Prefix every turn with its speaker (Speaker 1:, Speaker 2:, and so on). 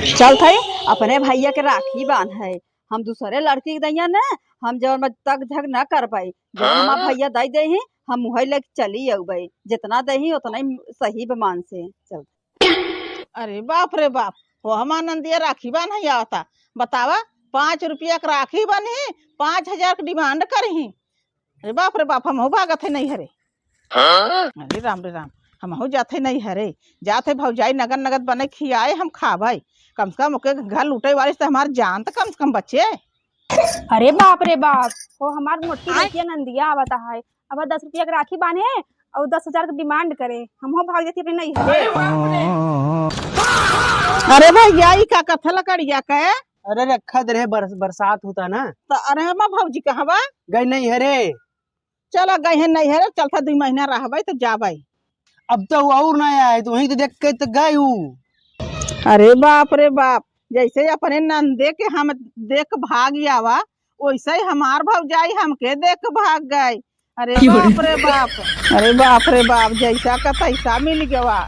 Speaker 1: चल थे अपने भैया के राखी बांध है। हम दूसरे लड़की के दैया न हम जब तक झग न कर पाई जो हमार भैया दे दे ही हम वही लेके चली अबे जितना दे ही उतना ही सही बेमान से चल।
Speaker 2: अरे बाप रे बाप वो हमार नंदिया राखी बांध आता बतावा 5 रुपया का राखी बने 5,000 की डिमांड करही। अरे बाप रे बाप हम हो भागत है नहीं हरे। अरे राम रे राम हम हो जाते नहीं हरे जाते भौजाई नगद नगद बने खियाए हम खावे कम से कम ओके घर लूटे वाले से हमार जान तो कम से कम बचे।
Speaker 3: अरे बाप रे बाप वो हमार मोटी बेटिया नंदिया आवता है अब 10 रुपया का राखी बांधे और 10,000 की डिमांड करे हम हो भाग जाती अपने नहीं हरे।
Speaker 2: अरे भैया ये का कथा लकड़िया के
Speaker 4: अरे रखा दे बरसात होता ना
Speaker 2: तो अरे हम भौजी कहवा
Speaker 4: गई नहीं हरे।
Speaker 2: चलो गए हैं नहीं है चलता 2 महीना रहबे तो जाबे।
Speaker 4: अब तो और ना आए तो वहीं तो देख के तो गई हूँ।
Speaker 2: अरे बाप रे बाप जैसे अपने नंदे के हम देख भाग आवा वैसे ही हमार भौजाई हमके देख भाग गए। अरे बाप रे बाप अरे बाप रे बाप जैसा का तैसा मिल गया।